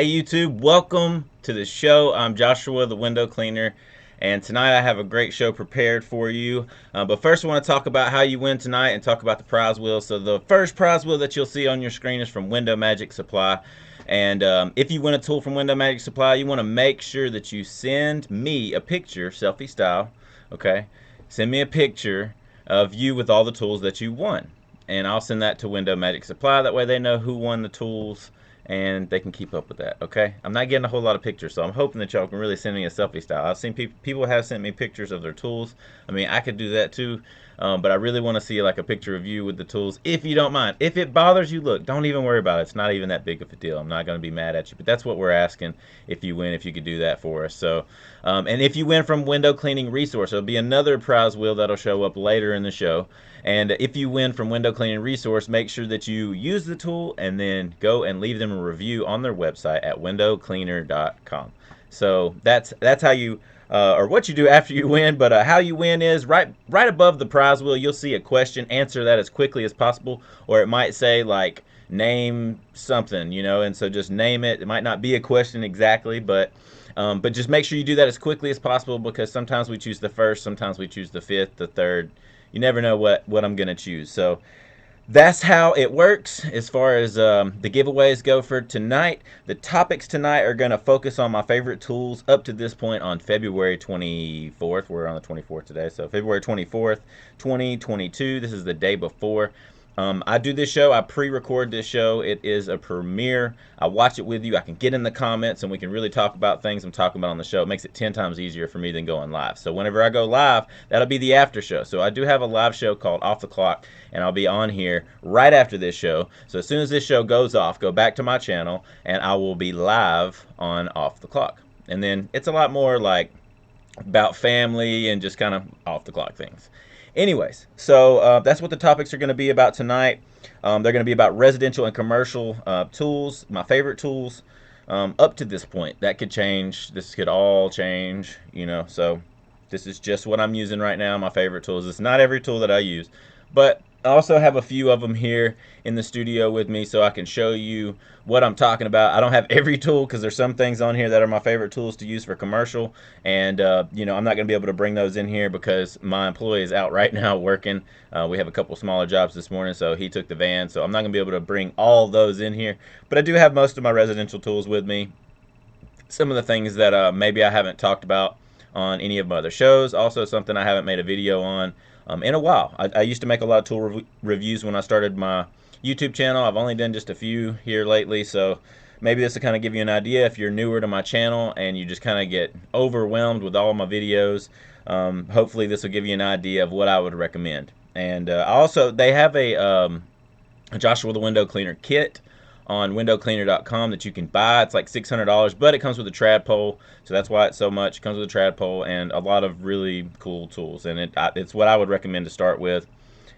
Hey YouTube, welcome to the show. I'm Joshua, the window cleaner, and tonight I have a great show prepared for you. But first I want to talk about how you win tonight and talk about the prize wheel. So the first prize wheel that you'll see on your screen is from Window Magic Supply. And if you win a tool from Window Magic Supply, you want to make sure that you send me a picture, selfie style, okay? Send me a picture of you with all the tools that you won. And I'll send that to Window Magic Supply. That way they know who won the tools and they can keep up with that. Okay, I'm not getting a whole lot of pictures, so I'm hoping that y'all can really send me a selfie style. I've seen people have sent me pictures of their tools. I mean, I could do that too, but I really want to see like a picture of you with the tools, if you don't mind. If it bothers you, look, don't even worry about it. It's not even that big of a deal. I'm not going to be mad at you, but that's what we're asking. If you win, if you could do that for us. So and if you win from Window Cleaning Resource, there'll be another prize wheel that'll show up later in the show. And if you win from Window Cleaning Resource, make sure that you use the tool and then go and leave them a review on their website at windowcleaner.com. So that's how you or what you do after you win. But how you win is right above the prize wheel. You'll see a question. Answer that as quickly as possible, or it might say like name something, you know. And so just name it. It might not be a question exactly, but just make sure you do that as quickly as possible, because sometimes we choose the first, sometimes we choose the fifth, the third. You never know what I'm gonna choose. So that's how it works as far as the giveaways go for tonight. The topics tonight are going to focus on my favorite tools up to this point on February 24th. We're on the 24th today, so February 24th, 2022. This is the day before. I do this show. I pre-record this show. It is a premiere. I watch it with you. I can get in the comments and we can really talk about things I'm talking about on the show. It makes it 10 times easier for me than going live. So whenever I go live, that'll be the after show. So I do have a live show called Off the Clock, and I'll be on here right after this show. So as soon as this show goes off, go back to my channel and I will be live on Off the Clock. And then it's a lot more like about family and just kind of off the clock things. Anyways, so that's what the topics are going to be about tonight. They're going to be about residential and commercial tools, my favorite tools up to this point. That could change. This could all change, you know. So this is just what I'm using right now, my favorite tools. It's not every tool that I use, but I also have a few of them here in the studio with me so I can show you what I'm talking about. I don't have every tool because there's some things on here that are my favorite tools to use for commercial, and you know, I'm not going to be able to bring those in here because my employee is out right now working. We have a couple smaller jobs this morning, so he took the van, so I'm not going to be able to bring all those in here, but I do have most of my residential tools with me. Some of the things that maybe I haven't talked about on any of my other shows, also something I haven't made a video on in a while. I used to make a lot of tool reviews when I started my YouTube channel. I've only done just a few here lately, so maybe this will kind of give you an idea if you're newer to my channel and you just kind of get overwhelmed with all my videos. Hopefully this will give you an idea of what I would recommend. And also they have a Joshua the Window Cleaner kit on windowcleaner.com that you can buy. It's like $600, but it comes with a trad pole, so that's why it's so much. It comes with a trad pole and a lot of really cool tools, and it's what I would recommend to start with.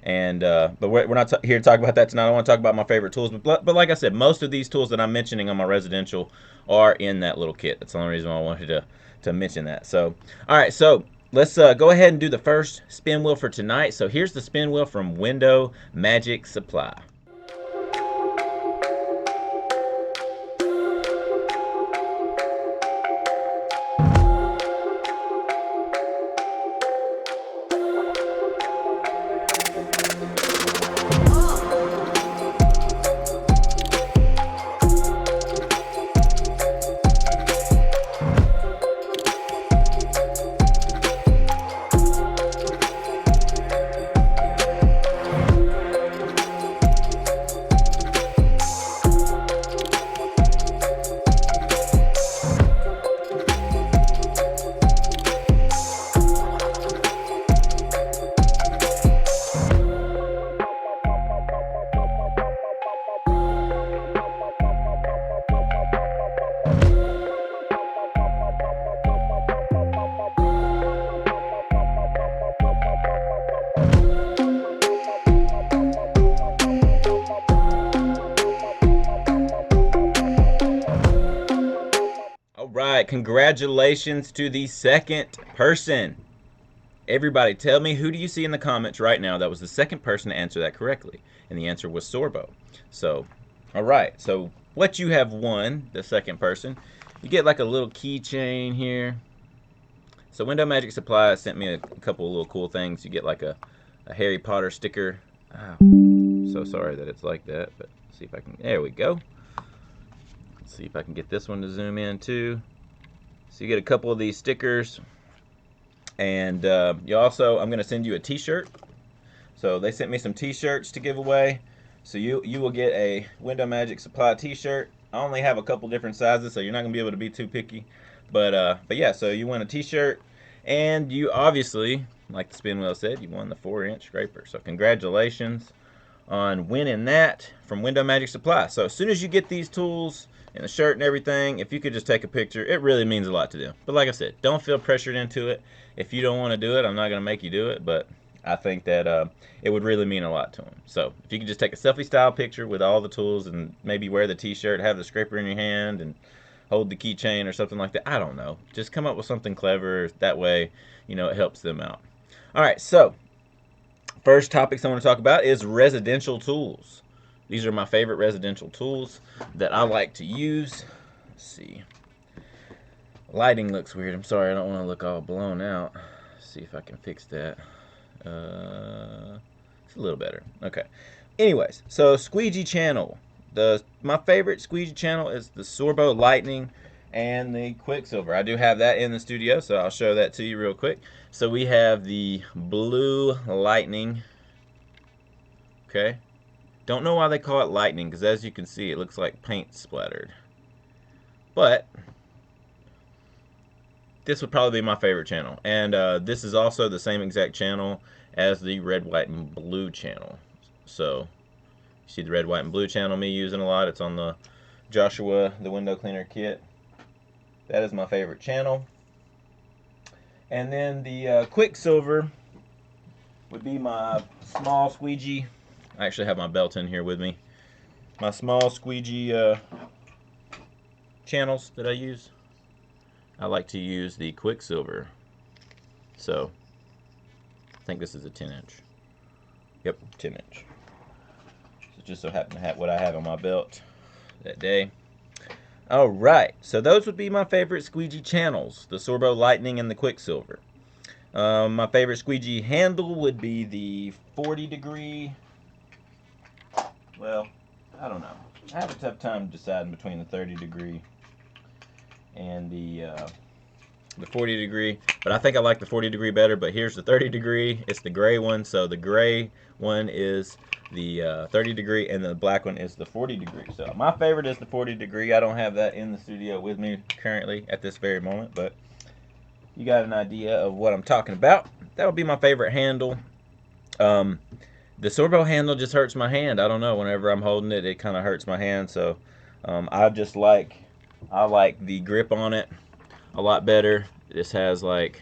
And but we're not here to talk about that tonight. I want to talk about my favorite tools, but like I said, most of these tools that I'm mentioning on my residential are in that little kit. That's the only reason why I wanted to mention that. So all right, so let's go ahead and do the first spin wheel for tonight. So here's the spin wheel from Window Magic Supply. Right, congratulations to the second person. Everybody tell me, who do you see in the comments right now that was the second person to answer that correctly? And the answer was Sorbo. So all right, so what you have won, the second person. You get like a little keychain here. So Window Magic Supply sent me a couple of little cool things. You get like a Harry Potter sticker. Ah, so sorry that it's like that, but see if I can. There we go. Let's see if I can get this one to zoom in too. So you get a couple of these stickers, and you also, I'm going to send you a T-shirt. So they sent me some T-shirts to give away. So you will get a Window Magic Supply T-shirt. I only have a couple different sizes, so you're not gonna be able to be too picky. But yeah, so you win a T-shirt, and you obviously, like the spin wheel said, you won the 4-inch scraper. So congratulations on winning that from Window Magic Supply. So as soon as you get these tools and the shirt and everything, if you could just take a picture, it really means a lot to them. But like I said, don't feel pressured into it. If you don't want to do it, I'm not gonna make you do it, but I think that it would really mean a lot to them. So if you could just take a selfie style picture with all the tools and maybe wear the T-shirt, have the scraper in your hand, and hold the keychain or something like that. I don't know. Just come up with something clever. That way, you know, it helps them out. All right, so first topics I want to talk about is residential tools. These are my favorite residential tools that I like to use. Let's see. Lighting looks weird. I'm sorry, I don't want to look all blown out. Let's see if I can fix that. It's a little better. Okay. Anyways, so squeegee channel. My favorite squeegee channel is the Sorbo Lightning and the Quicksilver. I do have that in the studio, so I'll show that to you real quick. So we have the blue Lightning. Okay. Don't know why they call it lightning, because as you can see, it looks like paint splattered. But this would probably be my favorite channel. And this is also the same exact channel as the red, white, and blue channel. So you see the red, white, and blue channel me using a lot. It's on the Joshua the window cleaner kit. That is my favorite channel. And then the Quicksilver would be my small squeegee. I actually have my belt in here with me. My small squeegee channels that I use. I like to use the Quicksilver. So I think this is a 10-inch. Yep, 10-inch. So just so happen to have what I have on my belt that day. All right, so those would be my favorite squeegee channels, the Sorbo Lightning and the Quicksilver. My favorite squeegee handle would be the 40-degree. Well, I don't know. I have a tough time deciding between the 30-degree and the 40-degree, but I think I like the 40-degree better. But here's the 30-degree. It's the gray one, so the gray one is the 30-degree, and the black one is the 40-degree. So my favorite is the 40-degree. I don't have that in the studio with me currently at this very moment, but you got an idea of what I'm talking about. That'll be my favorite handle. The Sorbo handle just hurts my hand. I don't know. Whenever I'm holding it, it kind of hurts my hand. So I like the grip on it a lot better. This has like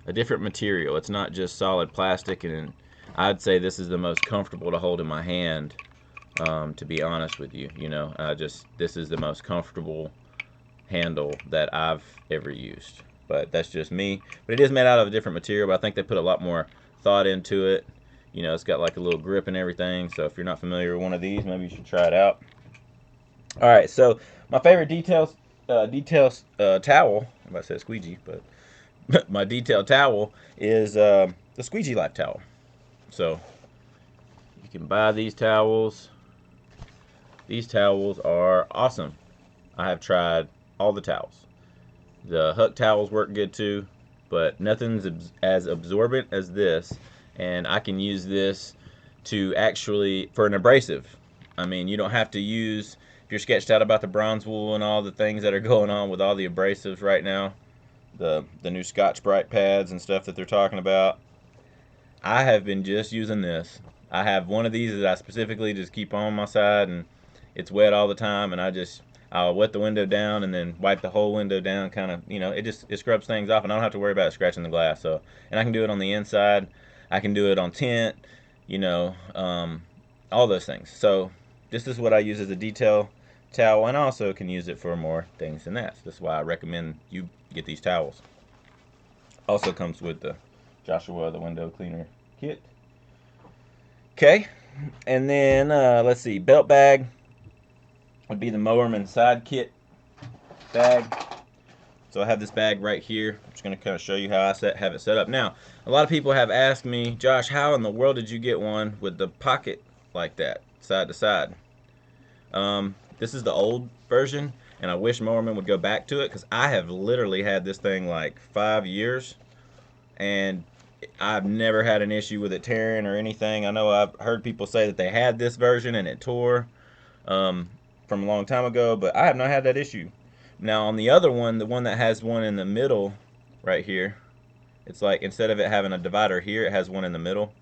a different material. It's not just solid plastic, and I'd say this is the most comfortable to hold in my hand. To be honest with you, you know, this is the most comfortable handle that I've ever used. But that's just me. But it is made out of a different material. But I think they put a lot more thought into it. You know, it's got like a little grip and everything. So if you're not familiar with one of these, maybe you should try it out. All right, so my favorite detail towel. I'm about to say squeegee, but my detail towel is the Squeegee Life towel. So you can buy these towels. These towels are awesome. I have tried all the towels. The Huck towels work good too, but nothing's as absorbent as this. And I can use this to actually, for an abrasive. I mean, you don't have to use, if you're sketched out about the bronze wool and all the things that are going on with all the abrasives right now, the new Scotch-Brite pads and stuff that they're talking about, I have been just using this. I have one of these that I specifically just keep on my side, and it's wet all the time, and I'll wet the window down and then wipe the whole window down, kind of, you know, it scrubs things off, and I don't have to worry about it scratching the glass. So, and I can do it on the inside. I can do it on tint, you know, all those things. So this is what I use as a detail towel, and I also can use it for more things than that. So this is why I recommend you get these towels. Also comes with the Joshua the window cleaner kit. Okay, and then let's see, belt bag. would be the Mowerman Side Kit bag. So I have this bag right here. I'm just going to kind of show you how I have it set up. Now, a lot of people have asked me, Josh, how in the world did you get one with the pocket like that, side to side? This is the old version, and I wish Mowerman would go back to it, because I have literally had this thing like 5 years, and I've never had an issue with it tearing or anything. I know I've heard people say that they had this version and it tore from a long time ago, but I have not had that issue. Now on the other one, the one that has one in the middle right here, it's like instead of it having a divider here, it has one in the middle.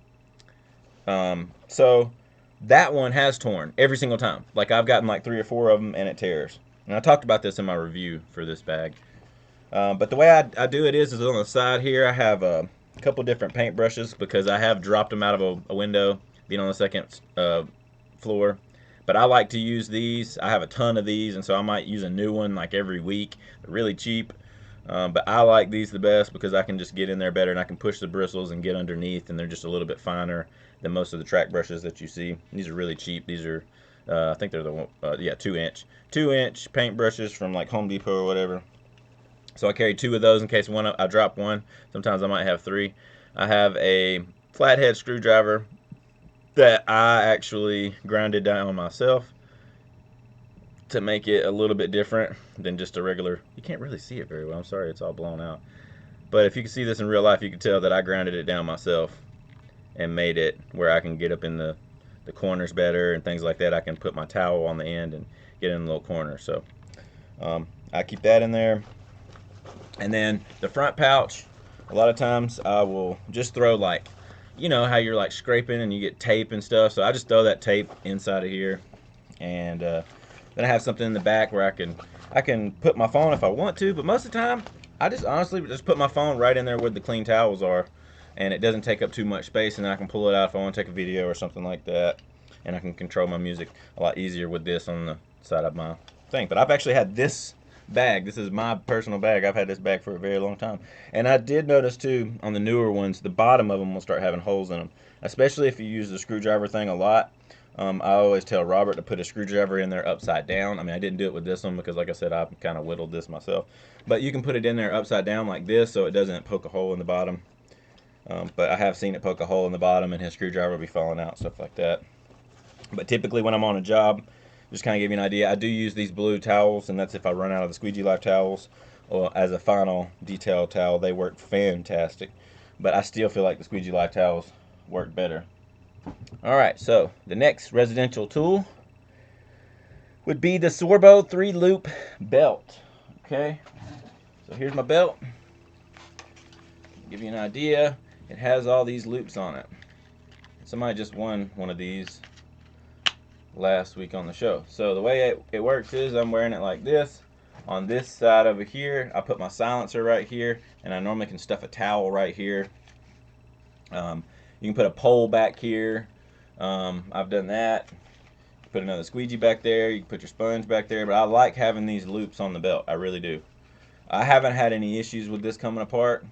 So that one has torn every single time. Like I've gotten like 3 or 4 of them and it tears. And I talked about this in my review for this bag. But the way I do it is on the side here I have a couple different paint brushes, because I have dropped them out of a window being on the second floor. But I like to use these. I have a ton of these, and so I might use a new one like every week. They're really cheap. But I like these the best because I can just get in there better, and I can push the bristles and get underneath, and they're just a little bit finer than most of the track brushes that you see. These are really cheap. These are, I think they're the 2-inch paint brushes from like Home Depot or whatever. So I carry 2 of those in case I drop one. Sometimes I might have 3. I have a flathead screwdriver that I actually grounded down myself to make it a little bit different than just a regular. You can't really see it very well. I'm sorry, it's all blown out. But if you can see this in real life, you can tell that I grounded it down myself and made it where I can get up in the corners better and things like that. I can put my towel on the end and get in the little corner. So I keep that in there. And then the front pouch, a lot of times I will just throw, like, you know how you're like scraping and you get tape and stuff. So I just throw that tape inside of here, and then I have something in the back where I can put my phone if I want to. But most of the time, I just honestly just put my phone right in there where the clean towels are, and it doesn't take up too much space. And then I can pull it out if I want to take a video or something like that, and I can control my music a lot easier with this on the side of my thing. But I've actually had this bag. This is my personal bag. I've had this bag for a very long time. And I did notice too, on the newer ones, the bottom of them will start having holes in them, especially if you use the screwdriver thing a lot. I always tell Robert to put a screwdriver in there upside down. I mean, I didn't do it with this one because, like I said, I kind of whittled this myself. But you can put it in there upside down like this so it doesn't poke a hole in the bottom. But I have seen it poke a hole in the bottom and his screwdriver will be falling out, stuff like that. But typically when I'm on a job, just kind of give you an idea, I do use these blue towels, and that's if I run out of the Squeegee Life towels, or as a final detail towel. They work fantastic, but I still feel like the Squeegee Life towels work better. Alright, so the next residential tool would be the Sorbo 3-loop belt. Okay, so here's my belt. Give you an idea, it has all these loops on it. Somebody just won one of these last week on the show. So the way it works is I'm wearing it like this. On this side over here, I put my silencer right here, and I normally can stuff a towel right here. You can put a pole back here. I've done that. Put another squeegee back there. You can put your sponge back there. But I like having these loops on the belt. I really do. I haven't had any issues with this coming apart,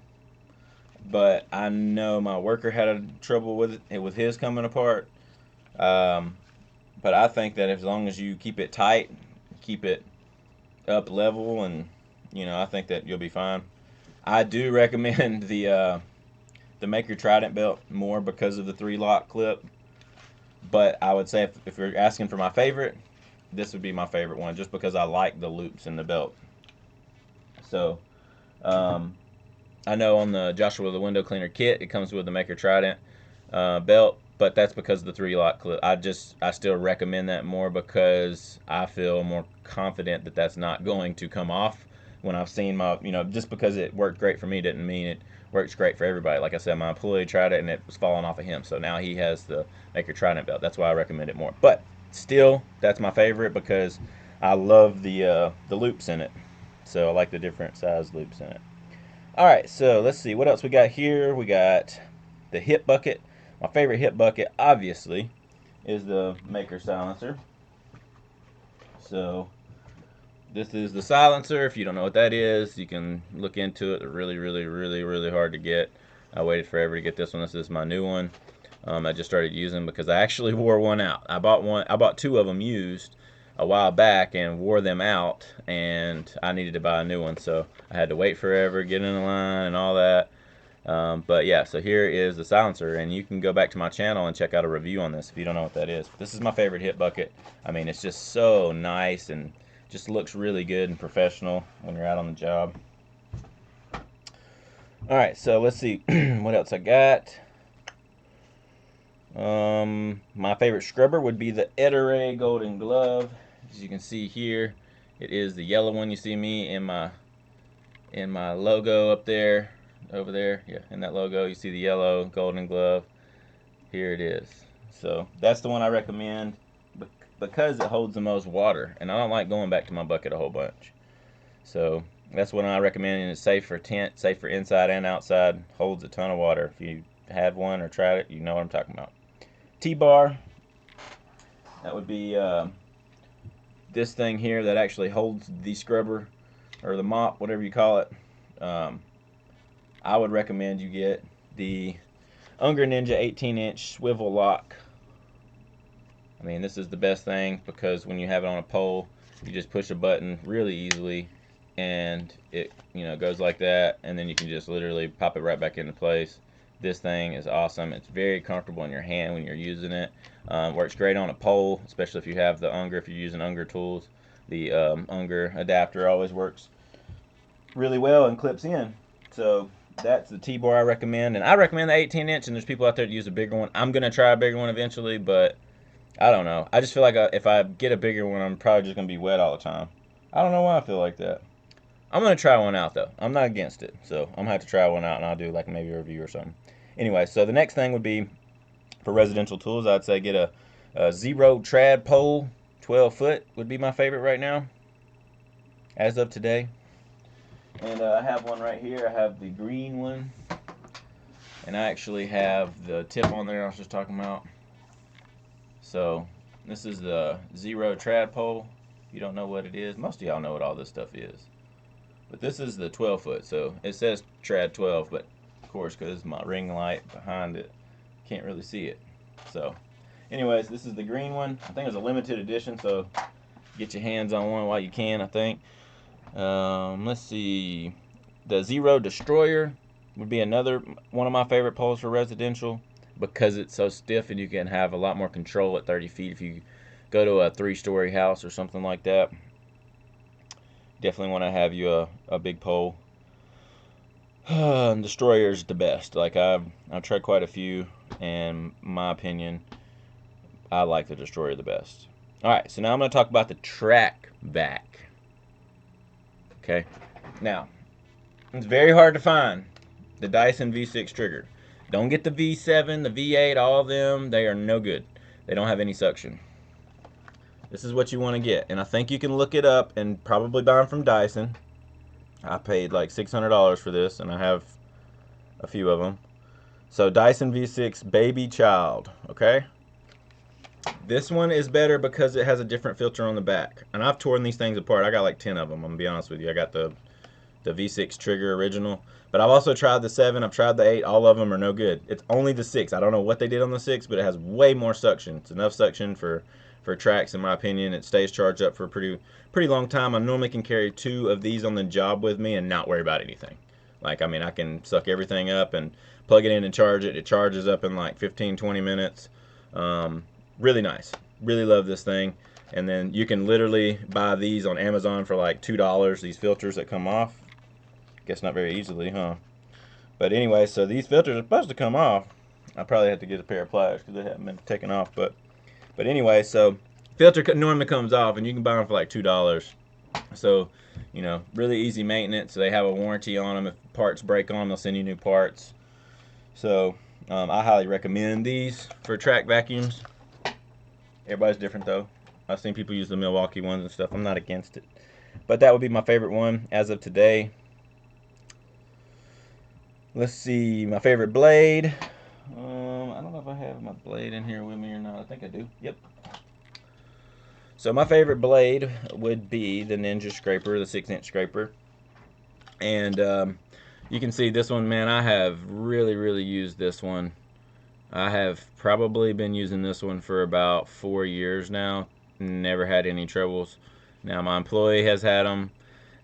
but I know my worker had trouble with it with his coming apart. But I think that as long as you keep it tight, keep it up level, and I think that you'll be fine. I do recommend the Maker Trident belt more because of the 3-lock clip. But I would say if you're asking for my favorite, this would be my favorite one, just because I like the loops in the belt. So I know on the Joshua the Window Cleaner kit, it comes with the Maker Trident belt. But that's because of the 3-lock clip. I still recommend that more because I feel more confident that that's not going to come off. When I've seen my, just because it worked great for me didn't mean it works great for everybody. Like I said, my employee tried it and it was falling off of him. So now he has the Maker Trident belt. That's why I recommend it more. But still, that's my favorite because I love the loops in it. So I like the different size loops in it. All right, so let's see what else we got here. We got the hip bucket. My favorite hip bucket, obviously, is the Maker silencer. So this is the silencer. If you don't know what that is, you can look into it. They're really, really, really, really hard to get. I waited forever to get this one. This is my new one. I just started using because I actually wore one out. I bought 2 of them used, a while back and wore them out, and I needed to buy a new one, so I had to wait forever, get in the line and all that. But yeah, so here is the silencer, and you can go back to my channel and check out a review on this if you don't know what that is. This is my favorite hit bucket. I mean, it's just so nice and just looks really good and professional when you're out on the job. All right, so let's see what else I got. My favorite scrubber would be the Ettore Golden Glove. As you can see here, it is the yellow one. You see me in my logo up there, over there. Yeah, in that logo, you see the yellow Golden Glove. Here it is. So that's the one I recommend because it holds the most water, and I don't like going back to my bucket a whole bunch. So that's what I recommend, and it's safe for tent, safe for inside and outside. Holds a ton of water. If you have one or tried it, you know what I'm talking about. T-bar, that would be this thing here that actually holds the scrubber or the mop, whatever you call it. I would recommend you get the Unger Ninja 18-inch swivel lock. I mean, this is the best thing because when you have it on a pole, you just push a button really easily, and it goes like that, and then you can just literally pop it right back into place. This thing is awesome. It's very comfortable in your hand when you're using it. Works great on a pole, especially if you have the Unger, if you're using Unger tools. The Unger adapter always works really well and clips in. So that's the T-bar I recommend. And I recommend the 18-inch, and there's people out there that use a bigger one. I'm going to try a bigger one eventually, but I don't know. I just feel like if I get a bigger one, I'm probably just going to be wet all the time. I don't know why I feel like that. I'm going to try one out, though. I'm not against it. So I'm going to have to try one out, and I'll do like maybe a review or something. Anyway, so the next thing would be for residential tools. I'd say get a Zero trad pole. 12 foot would be my favorite right now, as of today. And I have one right here. I have the green one. And I actually have the tip on there I was just talking about. So this is the Zero trad pole. If you don't know what it is, most of y'all know what all this stuff is. But this is the 12 foot. So it says trad 12, but of course, because my ring light behind it, can't really see it. So anyways, this is the green one. I think it's a limited edition, so get your hands on one while you can, I think. Let's see. The Zero Destroyer would be another one of my favorite poles for residential because it's so stiff and you can have a lot more control at 30 feet if you go to a 3-story house or something like that. Definitely want to have you a big pole. Destroyer's the best. Like I've tried quite a few, and in my opinion, I like the Destroyer the best. Alright, so now I'm going to talk about the track back. Okay, now it's very hard to find the Dyson V6 trigger. Don't get the V7, the V8, all of them. They are no good. They don't have any suction. This is what you want to get, and I think you can look it up and probably buy them from Dyson. I paid like $600 for this, and I have a few of them. So Dyson V6 Baby Child, okay? This one is better because it has a different filter on the back. And I've torn these things apart. I got like 10 of them, I'm going to be honest with you. I got the V6 trigger original. But I've also tried the 7, I've tried the 8. All of them are no good. It's only the 6. I don't know what they did on the 6, but it has way more suction. It's enough suction for tracks, in my opinion. It stays charged up for a pretty long time. I normally can carry 2 of these on the job with me and not worry about anything. Like, I mean, I can suck everything up and plug it in and charge it. It charges up in like 15-20 minutes. Really nice. Really love this thing. And then you can literally buy these on Amazon for like $2, these filters that come off. Guess not very easily, huh? But anyway, so these filters are supposed to come off. I probably have to get a pair of pliers because they haven't been taken off. But anyway, so filter normally comes off, and you can buy them for like $2. So, really easy maintenance. So they have a warranty on them. If parts break on them, they'll send you new parts. So I highly recommend these for track vacuums. Everybody's different though. I've seen people use the Milwaukee ones and stuff. I'm not against it. But that would be my favorite one as of today. Let's see, my favorite blade. I don't know if I have my blade in here with me or not. I think I do. Yep. So my favorite blade would be the Ninja Scraper, the 6-inch scraper. And you can see this one, man, I have really used this one. I have probably been using this one for about 4 years now. Never had any troubles. Now my employee has had them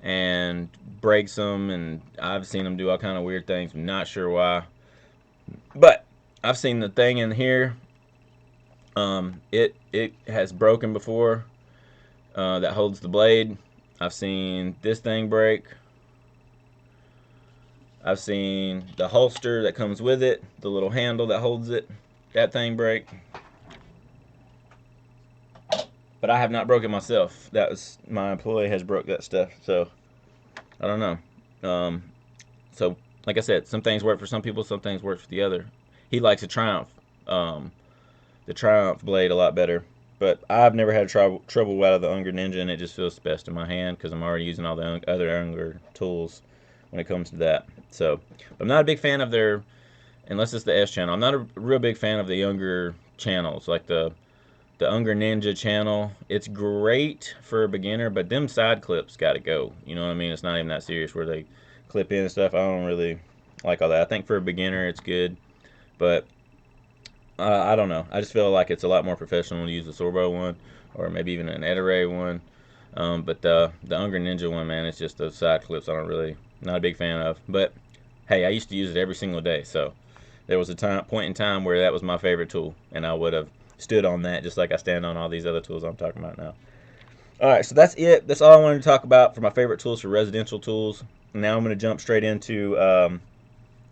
and breaks them, and I've seen them do all kind of weird things. I'm not sure why, but I've seen the thing in here. It has broken before. That holds the blade. I've seen this thing break. I've seen the holster that comes with it, the little handle that holds it, that thing break. But I have not broken myself. That was my employee has broke that stuff. So I don't know. So like I said, some things work for some people, some things work for the other. He likes a Triumph, the Triumph blade a lot better. But I've never had trouble out of the Unger Ninja, and it just feels best in my hand because I'm already using all the other Unger tools when it comes to that. So I'm not a big fan of their, unless it's the S channel, I'm not a real big fan of the younger channels, like the Unger Ninja channel. It's great for a beginner, but them side clips got to go. You know what I mean? It's not even that serious where they clip in and stuff. I don't really like all that. I think for a beginner it's good, but I don't know. I just feel like it's a lot more professional to use the Sorbo one, or maybe even an Ettore one. But the Unger Ninja one, man, it's just those side clips I don't really, not a big fan of. But hey, I used to use it every single day, so there was a point in time where that was my favorite tool, and I would have stood on that just like I stand on all these other tools I'm talking about now. Alright, so that's it. That's all I wanted to talk about for my favorite tools for residential tools. Now I'm going to jump straight into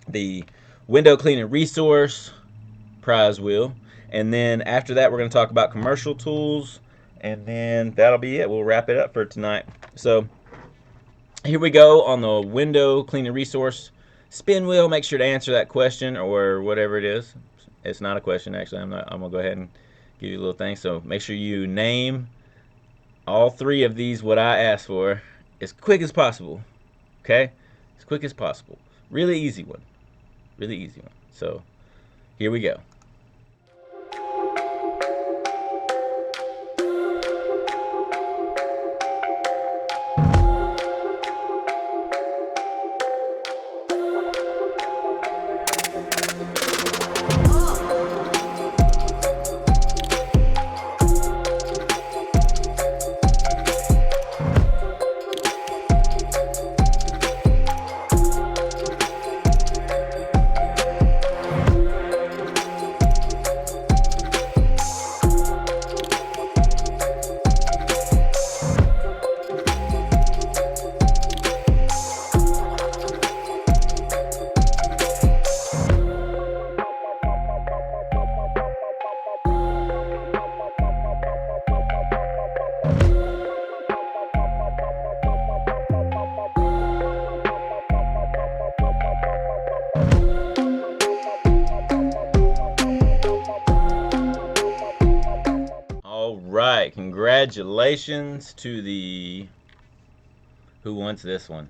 the window cleaning resource prize wheel. And then after that, we're going to talk about commercial tools. And then that'll be it. We'll wrap it up for tonight. So here we go on the window cleaning resource spin wheel. Make sure to answer that question or whatever it is. It's not a question, actually. I'm going to go ahead and give you a little thing. So make sure you name all three of these what I asked for as quick as possible. Okay? As quick as possible. Really easy one. Really easy one. So here we go. Alright, congratulations to the... Who wants this one?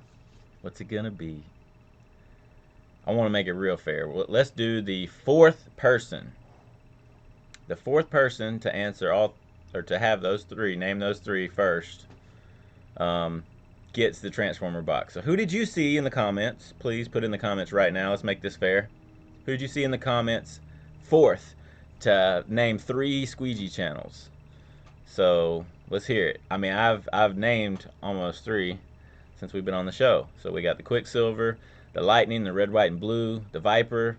What's it gonna be? I want to make it real fair. Let's do the fourth person. The fourth person to answer all, or to have those three, name those three first, gets the Transformer box. So who did you see in the comments? Please put in the comments right now. Let's make this fair. Who did you see in the comments fourth to name 3 squeegee channels? So let's hear it. I mean, I've named almost 3 since we've been on the show. So we got the Quicksilver, the Lightning, the Red, White, and Blue, the Viper.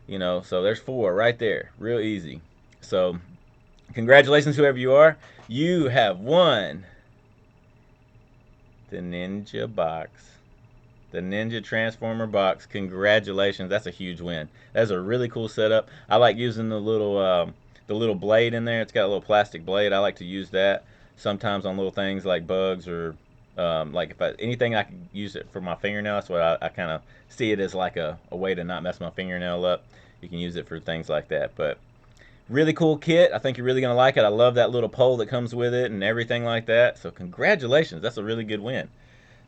You know, so there's 4 right there. Real easy. So congratulations, whoever you are. You have won the Ninja box. The Ninja Transformer box. Congratulations. That's a huge win. That's a really cool setup. I like using the little blade in there. It's got a little plastic blade. I like to use that sometimes on little things like bugs or like if anything I can use it for my fingernail. That's what I kind of see it as, like a way to not mess my fingernail up. You can use it for things like that. But really cool kit. I think you're really going to like it. I love that little pole that comes with it and everything like that. So congratulations. That's a really good win.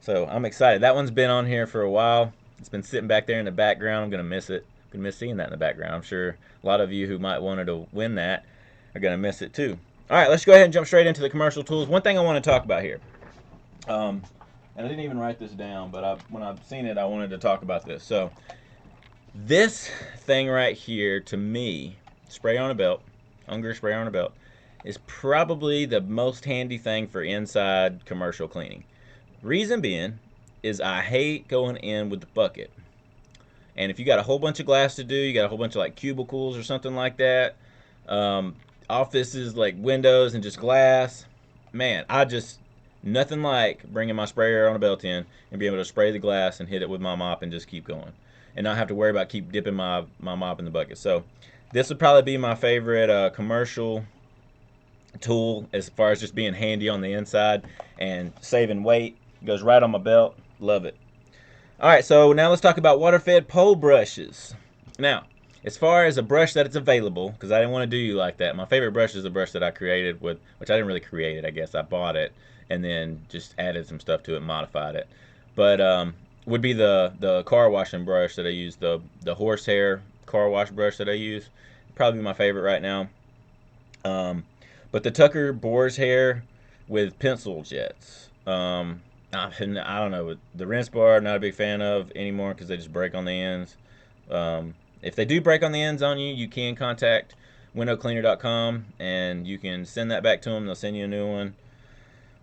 So I'm excited. That one's been on here for a while. It's been sitting back there in the background. I'm going to miss it. I'm going to miss seeing that in the background. I'm sure a lot of you who might wanted to win that are going to miss it too. All right, let's go ahead and jump straight into the commercial tools. One thing I want to talk about here. And I didn't even write this down, but when I've seen it, I wanted to talk about this. So this thing right here, to me, spray on a belt, Unger spray on a belt, is probably the most handy thing for inside commercial cleaning. Reason being is I hate going in with the bucket. And if you got a whole bunch of glass to do, you got a whole bunch of like cubicles or something like that, um, offices like windows and just glass. Man, I just nothing like bringing my sprayer on a belt in and being able to spray the glass and hit it with my mop and just keep going, and not have to worry about keep dipping my mop in the bucket. So this would probably be my favorite commercial tool as far as just being handy on the inside and saving weight. Goes right on my belt. Love it. All right, so now let's talk about water-fed pole brushes. Now, as far as a brush that it's available, because I didn't want to do you like that. My favorite brush is a brush that I created with, which I didn't really create it, I guess. I bought it and then just added some stuff to it, modified it. But would be the car washing brush that I use, the horsehair car wash brush that I use. Probably my favorite right now. But the Tucker Boar's Hair with pencil jets. I don't know. The rinse bar, I'm not a big fan of anymore because they just break on the ends. If they do break on the ends on you, you can contact windowcleaner.com and you can send that back to them. They'll send you a new one.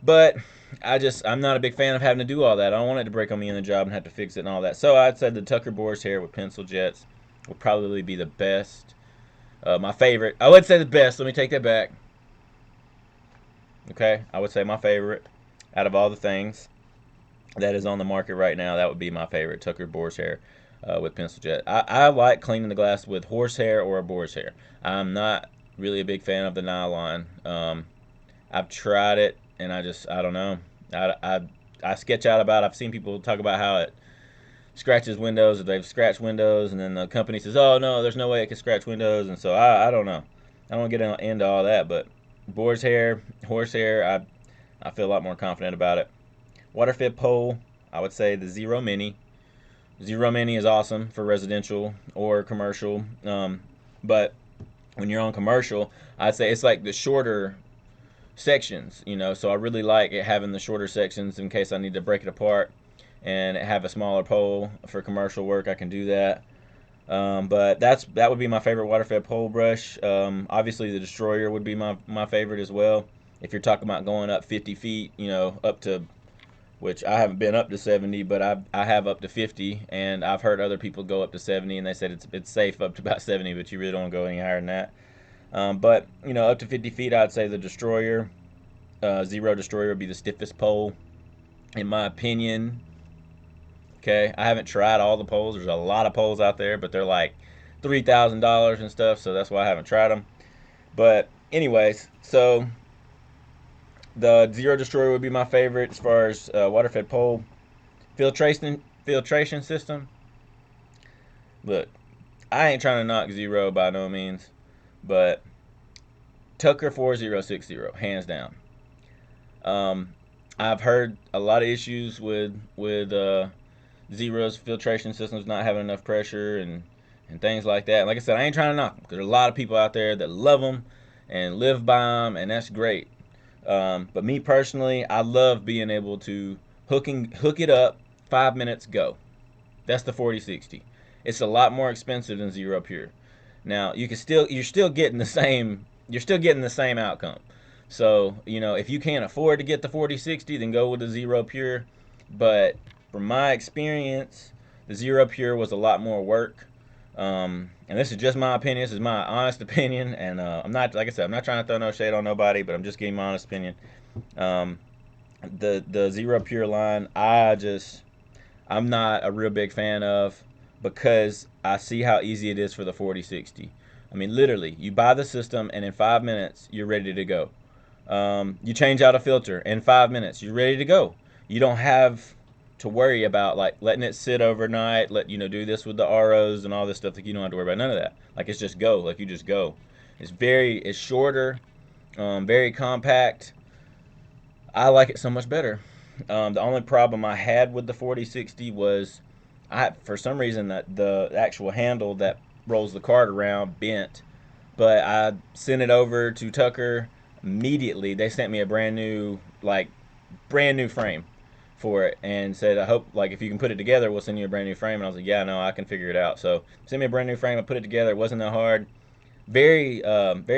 But I'm not a big fan of having to do all that. I don't want it to break on me in the job and have to fix it and all that. So I'd say the Tucker Boar's Hair with pencil jets would probably be the best. My favorite. I would say the best. Let me take that back. Okay, I would say my favorite out of all the things that is on the market right now. That would be my favorite, Tucker Boar's Hair with pencil jet. I like cleaning the glass with horsehair or a boar's hair. I'm not really a big fan of the nylon. I've tried it and I don't know. I sketch out about. I've seen people talk about how it scratches windows, or they've scratched windows, and then the company says, "Oh no, there's no way it can scratch windows," and so I don't know. I don't want to get into all that, but boar's hair, horsehair, I feel a lot more confident about it. Water-fed pole, I would say the Zero Mini. Zero Mini is awesome for residential or commercial, but when you're on commercial, I'd say it's like the shorter sections, so I really like it having the shorter sections in case I need to break it apart and have a smaller pole for commercial work. I can do that. But that would be my favorite water-fed pole brush. Obviously, the Destroyer would be my favorite as well. If you're talking about going up 50 feet, up to, which I haven't been up to 70, but I have up to 50, and I've heard other people go up to 70, and they said it's safe up to about 70, but you really don't go any higher than that. But up to 50 feet, I'd say the Destroyer, Zero Destroyer would be the stiffest pole, in my opinion. Okay, I haven't tried all the poles. There's a lot of poles out there, but they're like $3,000 and stuff, so that's why I haven't tried them. But anyways, so the Zero Destroyer would be my favorite as far as water-fed pole. Filtration system. Look, I ain't trying to knock Zero by no means, but Tucker 4060, hands down. I've heard a lot of issues with Zero's filtration systems not having enough pressure and things like that. Like I said, I ain't trying to knock them because there's a lot of people out there that love them and live by them, and that's great. But me personally, I love being able to hook it up, 5 minutes, go. That's the 4060. It's a lot more expensive than Zero Pure. Now you're still getting the same outcome. So if you can't afford to get the 4060, then go with the Zero Pure. But from my experience, the Zero Pure was a lot more work. And this is just my opinion. This is my honest opinion, and I'm not, like I said, I'm not trying to throw no shade on nobody, but I'm just giving my honest opinion. The Zero Pure line, I'm not a real big fan of, because I see how easy it is for the 4060. I mean, literally, you buy the system, and in 5 minutes, you're ready to go. You change out a filter, in 5 minutes, you're ready to go. You don't have to worry about like letting it sit overnight, do this with the ROs and all this stuff. Like, you don't have to worry about none of that. Like, it's just go. Like, you just go. It's shorter, very compact. I like it so much better. The only problem I had with the 4060 was for some reason that the actual handle that rolls the cart around bent, but I sent it over to Tucker immediately. They sent me a brand new frame for it and said, I hope, like, if you can put it together, we'll send you a brand new frame. And I was like, yeah, no, I can figure it out. So send me a brand new frame. I put it together. It wasn't that hard. Very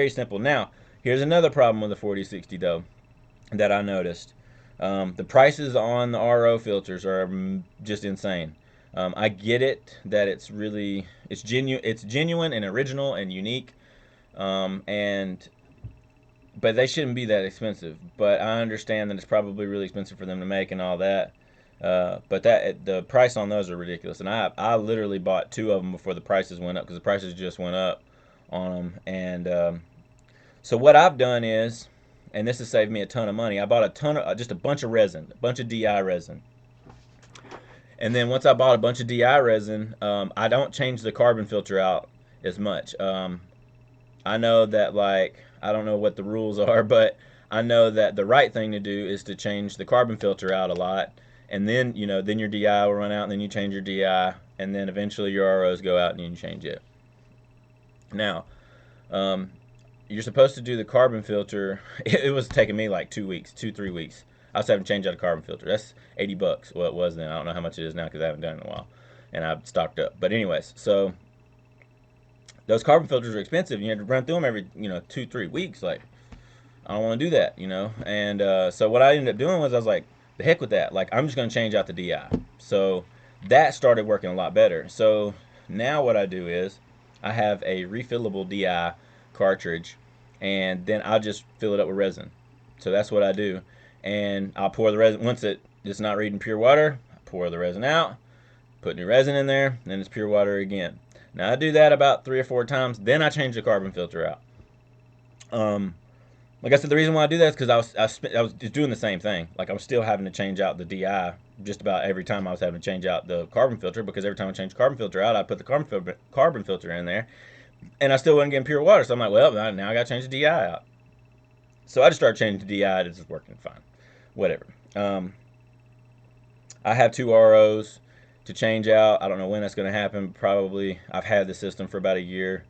simple. Now, Here's another problem with the 4060 though that I noticed. The prices on the RO filters are just insane. I get it that it's genuine and original and unique, and but they shouldn't be that expensive. But I understand that it's probably really expensive for them to make and all that. But the price on those are ridiculous, and I literally bought two of them before the prices went up because the prices just went up on them. And so what I've done is, and this has saved me a ton of money. I bought just a bunch of resin, a bunch of DI resin. And then once I bought a bunch of DI resin, I don't change the carbon filter out as much. I know that, like, I don't know what the rules are, but I know that the right thing to do is to change the carbon filter out a lot, and then then your DI will run out, and then you change your DI, and then eventually your ROs go out and you change it. Now, you're supposed to do the carbon filter. It was taking me like 2 weeks, 3 weeks. I was having to change out a carbon filter. That's $80. Well, it was then. I don't know how much it is now because I haven't done it in a while, and I've stocked up. But anyways, so those carbon filters are expensive. And you have to run through them every 2-3 weeks. Like, I don't want to do that, And so what I ended up doing was I was like, the heck with that. Like, I'm just going to change out the DI. So that started working a lot better. So now what I do is I have a refillable DI cartridge, and then I'll just fill it up with resin. So that's what I do. And I'll pour the resin. Once it's not reading pure water, I pour the resin out, put new resin in there, and then it's pure water again. Now I do that about 3 or 4 times. Then I change the carbon filter out. Like I said, the reason why I do that is because I was just doing the same thing. Like, I'm still having to change out the DI just about every time I was having to change out the carbon filter, because every time I change the carbon filter out, I put the carbon filter in there, and I still wasn't getting pure water. So I'm like, well, now I got to change the DI out. So I just started changing the DI. It's just working fine. Whatever. I have 2 ROs to change out. I don't know when that's going to happen. Probably. I've had the system for about a year.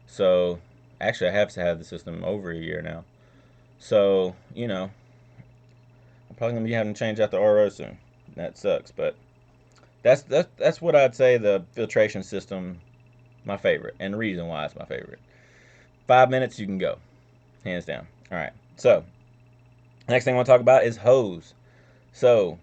So actually, I have had the system over a year now. So, I'm probably going to be having to change out the RO soon. That sucks, but that's what I'd say the filtration system, my favorite, and the reason why it's my favorite. 5 minutes, you can go. Hands down. All right. So, next thing I want to talk about is hose. So,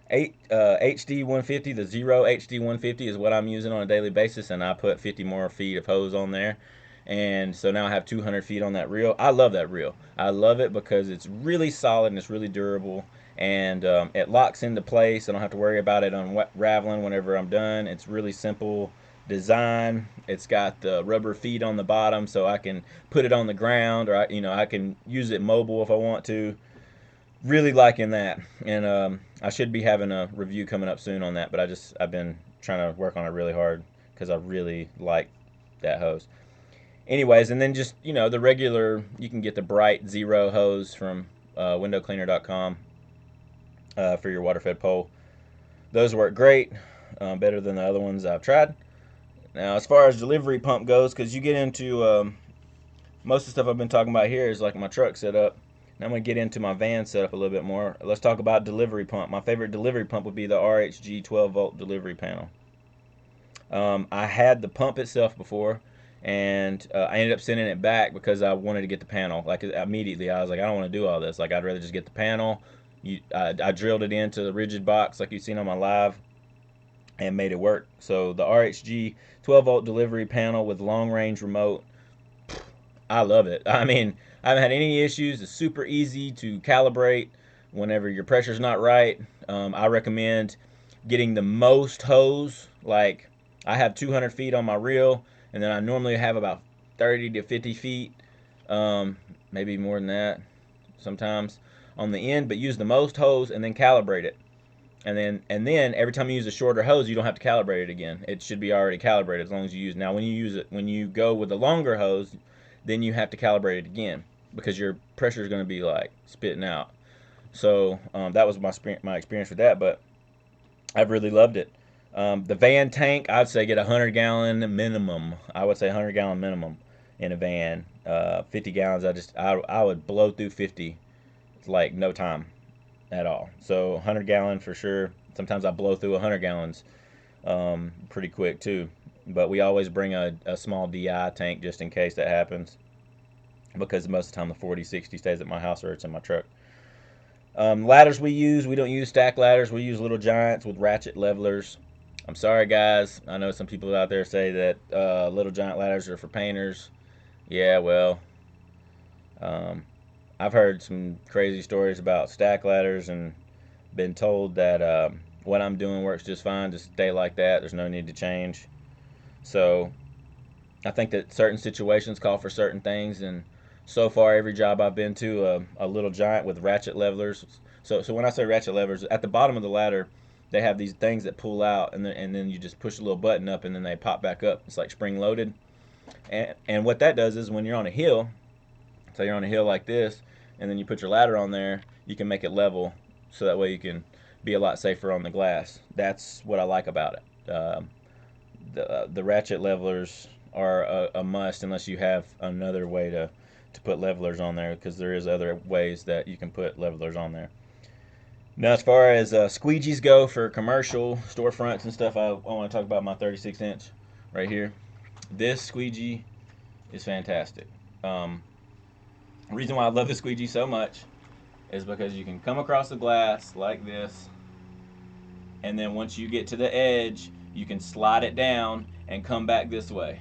HD 150, the Zero HD 150 is what I'm using on a daily basis, and I put 50 more feet of hose on there. And so now I have 200 feet on that reel. I love that reel. I love it because it's really solid and it's really durable, and it locks into place. I don't have to worry about it unraveling whenever I'm done. It's really simple design. It's got the rubber feet on the bottom, so I can put it on the ground, or I can use it mobile if I want to. Really liking that, and I should be having a review coming up soon on that. But I've been trying to work on it really hard because I really like that hose. Anyways, and then just the regular, you can get the Bright Zero hose from windowcleaner.com for your water fed pole. Those work great, better than the other ones I've tried. Now, as far as delivery pump goes, because you get into most of the stuff I've been talking about here is like my truck setup. Now I'm going to get into my van setup a little bit more. Let's talk about delivery pump. My favorite delivery pump would be the RHG 12 volt delivery panel. I had the pump itself before, and I ended up sending it back because I wanted to get the panel. Like, immediately I was like, I don't want to do all this. Like, I'd rather just get the panel. I drilled it into the rigid box like you've seen on my live and made it work. So the RHG 12 volt delivery panel with long range remote, I love it. I mean, I haven't had any issues. It's super easy to calibrate whenever your pressure's not right. I recommend getting the most hose. Like, I have 200 feet on my reel, and then I normally have about 30 to 50 feet, maybe more than that sometimes on the end, but use the most hose and then calibrate it. And then every time you use a shorter hose, you don't have to calibrate it again. It should be already calibrated as long as you use. Now, when you go with the longer hose, then you have to calibrate it again because your pressure is going to be like spitting out. So that was my experience with that, but I've really loved it. The van tank, I'd say get 100-gallon minimum. I would say 100-gallon minimum in a van. 50 gallons, I would blow through 50 like no time at all. So 100-gallon for sure. Sometimes I blow through 100 gallons pretty quick too. But we always bring a small DI tank just in case that happens. because most of the time the 4060 stays at my house or it's in my truck. Ladders we don't use stack ladders. We use Little Giants with ratchet levelers. I'm sorry, guys. I know some people out there say that Little Giant ladders are for painters. Yeah, well, um, I've heard some crazy stories about stack ladders and been told that what I'm doing works just fine. Just stay like that. There's no need to change. So I think that certain situations call for certain things, and so far every job I've been to, a Little Giant with ratchet levelers. So when I say ratchet levelers, at the bottom of the ladder, they have these things that pull out, and then you just push a little button up, and then they pop back up. It's like spring loaded, and what that does is when you're on a hill, so you're on a hill like this, and then you put your ladder on there, you can make it level, so that way you can be a lot safer on the glass. That's what I like about it. The ratchet levelers are a must unless you have another way to put levelers on there, because there is other ways that you can put levelers on there. Now, as far as squeegees go for commercial storefronts and stuff, I want to talk about my 36 inch right here. This squeegee is fantastic. The reason why I love the squeegee so much is because you can come across the glass like this, and then once you get to the edge, you can slide it down and come back this way.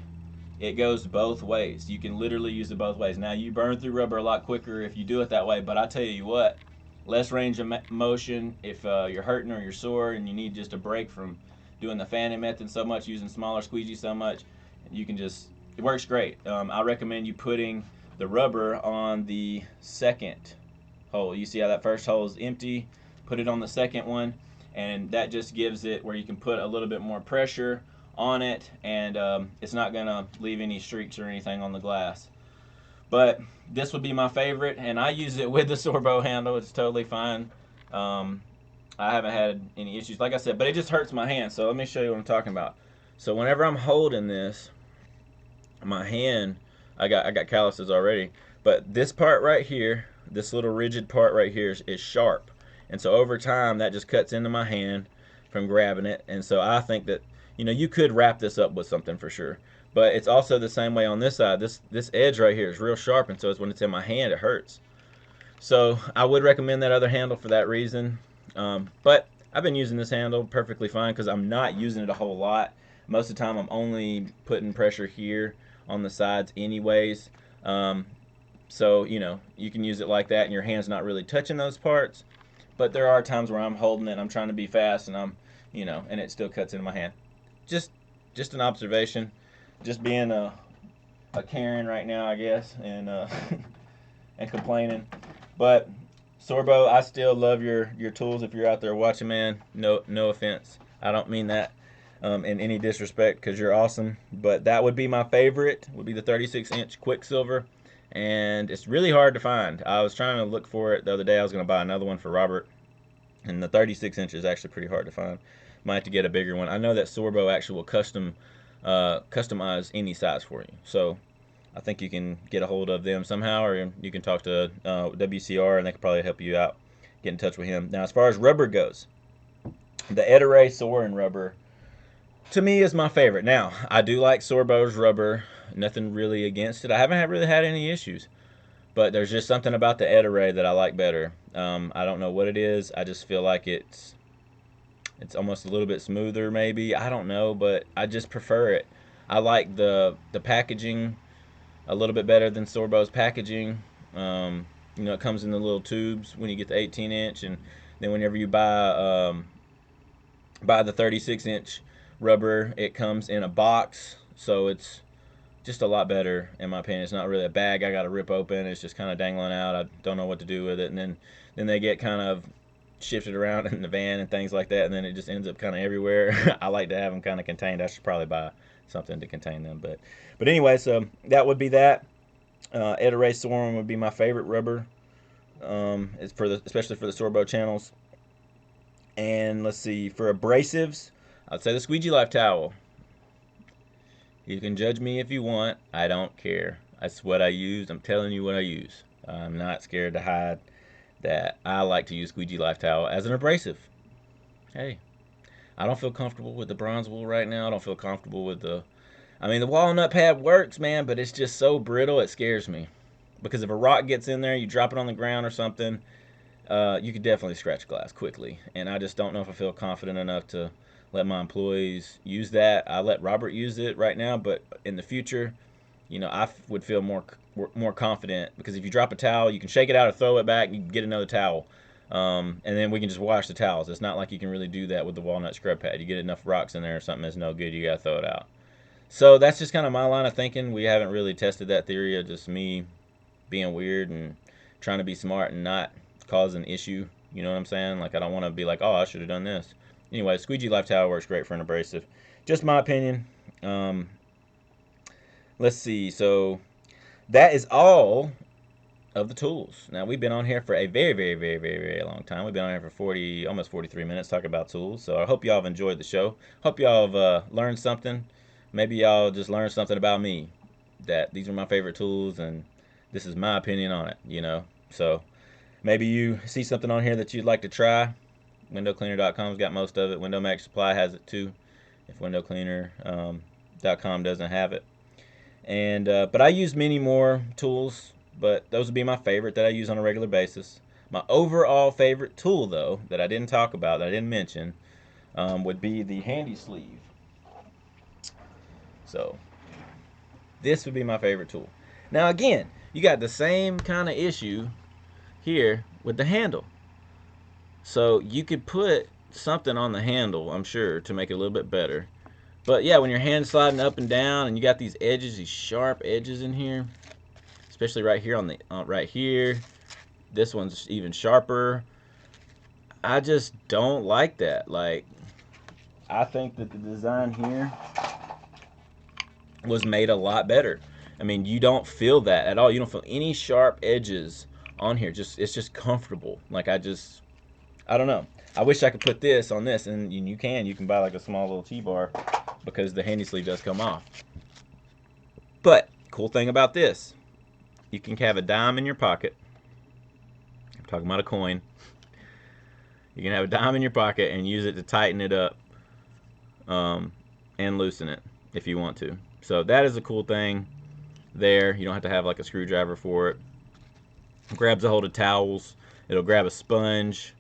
It goes both ways. You can literally use it both ways. Now, you burn through rubber a lot quicker if you do it that way, but I tell you what, less range of motion if you're hurting or you're sore and you need just a break from doing the fanning method so much, using smaller squeegees so much, you can just, it works great. I recommend you putting the rubber on the second hole. You see how that first hole is empty? Put it on the second one, and that just gives it where you can put a little bit more pressure on it, and it's not gonna leave any streaks or anything on the glass. But this would be my favorite, and I use it with the Sorbo handle. It's totally fine. I haven't had any issues, like I said, but it just hurts my hand. So let me show you what I'm talking about. So whenever I'm holding this, my hand, I got calluses already, but this part right here, this little rigid part right here is sharp, and so over time that just cuts into my hand from grabbing it. And so I think that, you know, you could wrap this up with something for sure, but it's also the same way on this side. This edge right here is real sharp, and so it's when it's in my hand it hurts. So I would recommend that other handle for that reason. But I've been using this handle perfectly fine because I'm not using it a whole lot. Most of the time I'm only putting pressure here on the sides anyways. So, you know, you can use it like that and your hand's not really touching those parts. But there are times where I'm holding it and I'm trying to be fast, and I'm, you know, and it still cuts into my hand. Just just an observation. Just being a Karen right now, I guess, and and complaining. But Sorbo, I still love your tools. If you're out there watching, man, no offense. I don't mean that in any disrespect, because you're awesome. But that would be my favorite. Would be the 36-inch Quicksilver, and it's really hard to find. I was trying to look for it the other day. I was going to buy another one for Robert, and the 36-inch is actually pretty hard to find. Might have to get a bigger one. I know that Sorbo actually will customize any size for you. So I think you can get a hold of them somehow, or you can talk to WCR, and they can probably help you out. Get in touch with him. Now, as far as rubber goes, the Ettore Soaring rubber, to me, is my favorite. Now, I do like Sorbo's rubber. Nothing really against it. I haven't really had any issues. But there's just something about the Ettore that I like better. I don't know what it is. I just feel like it's almost a little bit smoother, maybe. I don't know, but I just prefer it. I like the packaging a little bit better than Sorbo's packaging. You know, it comes in the little tubes when you get the 18-inch, and then whenever you buy the 36-inch rubber, it comes in a box, so it's just a lot better in my opinion. It's not really a bag I got to rip open. It's just kind of dangling out. I don't know what to do with it, and then they get kind of shifted around in the van and things like that, and then it just ends up kind of everywhere. I like to have them kind of contained. I should probably buy something to contain them, but anyway, so that would be that. Ettore Soaring would be my favorite rubber. It's especially for the Sorbo channels. And let's see, for abrasives, I'd say the Squeegee Life towel. You can judge me if you want. I don't care. That's what I use. I'm telling you what I use. I'm not scared to hide that I like to use Squeegee Life towel as an abrasive. Hey, I don't feel comfortable with the bronze wool right now. I don't feel comfortable with the walnut pad works, man, but it's just so brittle, it scares me. because if a rock gets in there, you drop it on the ground or something, you could definitely scratch glass quickly. And I just don't know if I feel confident enough to let my employees use that. I let Robert use it right now, but in the future, I would feel more confident, because if you drop a towel, you can shake it out or throw it back, and you can get another towel. And then we can just wash the towels. It's not like you can really do that with the walnut scrub pad. You get enough rocks in there or something that's no good, you gotta throw it out. So that's just kind of my line of thinking. We haven't really tested that theory of just me being weird and trying to be smart and not cause an issue. You know what I'm saying? Like, I don't want to be like, oh, I should have done this. Anyway, Squeegee Life Towel works great for an abrasive. Just my opinion. Let's see. So that is all of the tools. Now, we've been on here for a very, very, very, very, very long time. We've been on here for almost 43 minutes talking about tools. So I hope y'all have enjoyed the show. Hope y'all have learned something. Maybe y'all just learned something about me, that these are my favorite tools and this is my opinion on it. So maybe you see something on here that you'd like to try. WindowCleaner.com's got most of it. Window Max Supply has it too, if WindowCleaner.com doesn't have it. And but I use many more tools, but those would be my favorite that I use on a regular basis. My overall favorite tool, though, that I didn't talk about, that I didn't mention, would be the handy sleeve. So this would be my favorite tool. Now again, you got the same kind of issue here with the handle. So you could put something on the handle, I'm sure, to make it a little bit better. But yeah, when your hand's sliding up and down and you got these edges, these sharp edges in here, especially right here on the right here, this one's even sharper. I just don't like that. Like, I think that the design here was made a lot better. I mean, you don't feel that at all. You don't feel any sharp edges on here. It's just comfortable. Like, I don't know. I wish I could put this on this, and you can buy like a small little T-bar, because the handy sleeve does come off. But cool thing about this, you can have a dime in your pocket. I'm talking about a coin. You can have a dime in your pocket and use it to tighten it up and loosen it if you want to. So that is a cool thing there. You don't have to have like a screwdriver for it. It grabs a hold of towels. It'll grab a sponge.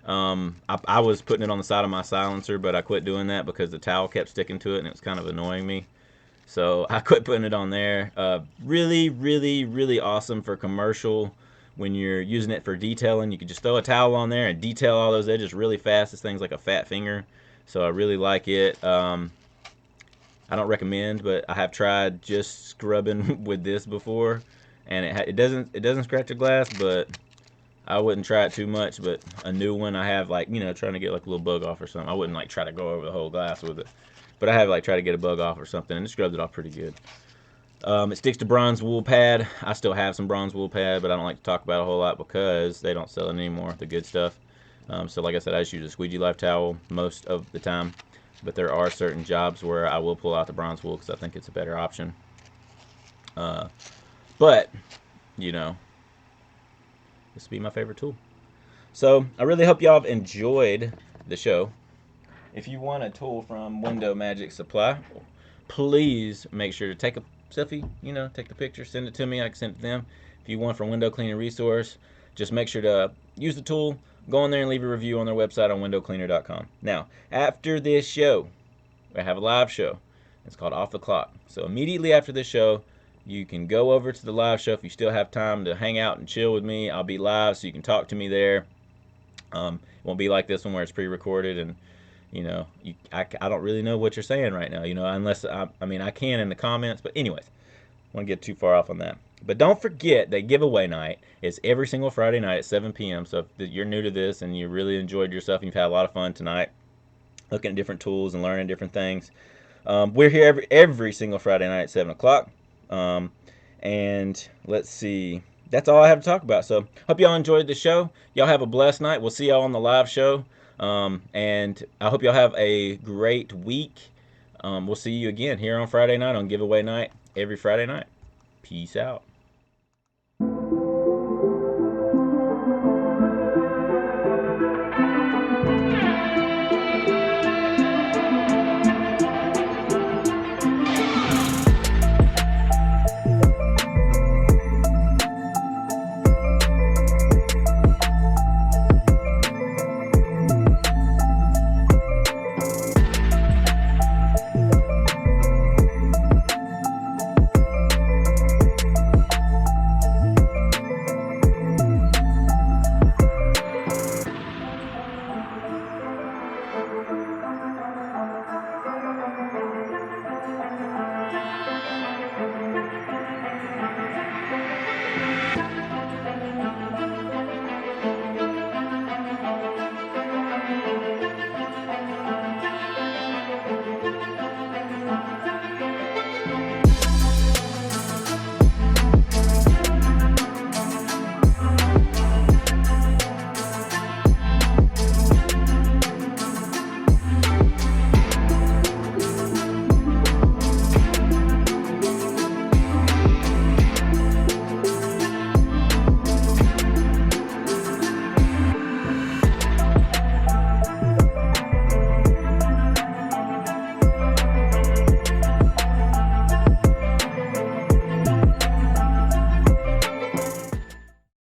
I was putting it on the side of my silencer, but I quit doing that because the towel kept sticking to it and it was kind of annoying me. So I quit putting it on there. Really, really, really awesome for commercial. When you're using it for detailing, you can just throw a towel on there and detail all those edges really fast. This thing's like a fat finger, so I really like it. I don't recommend, but I have tried just scrubbing with this before, and it doesn't scratch the glass, but I wouldn't try it too much. But a new one I have, like, trying to get like a little bug off or something. I wouldn't like try to go over the whole glass with it, but I have like tried to get a bug off or something, and it scrubs it off pretty good. It sticks to bronze wool pad. I still have some bronze wool pad, but I don't like to talk about it a whole lot because they don't sell it anymore, the good stuff. So like I said, I just use a Squeegee Life towel most of the time. But there are certain jobs where I will pull out the bronze wool because I think it's a better option. But, this would be my favorite tool. So I really hope y'all have enjoyed the show. If you want a tool from Window Magic Supply, please make sure to take a selfie, take the picture, send it to me, I can send it to them. If you want from Window Cleaner Resource, just make sure to use the tool, go in there and leave a review on their website on windowcleaner.com. Now, after this show, I have a live show. It's called Off the Clock. So immediately after this show, you can go over to the live show if you still have time to hang out and chill with me. I'll be live, so you can talk to me there. It won't be like this one where it's pre-recorded and I don't really know what you're saying right now, unless, I can in the comments, but anyways, I won't get too far off on that. But don't forget that giveaway night is every single Friday night at 7 p.m. So if you're new to this and you really enjoyed yourself and you've had a lot of fun tonight, looking at different tools and learning different things, we're here every single Friday night at 7 o'clock. And let's see, that's all I have to talk about. So hope y'all enjoyed the show. Y'all have a blessed night. We'll see y'all on the live show. And I hope y'all have a great week. We'll see you again here on Friday night on giveaway night every Friday night. Peace out.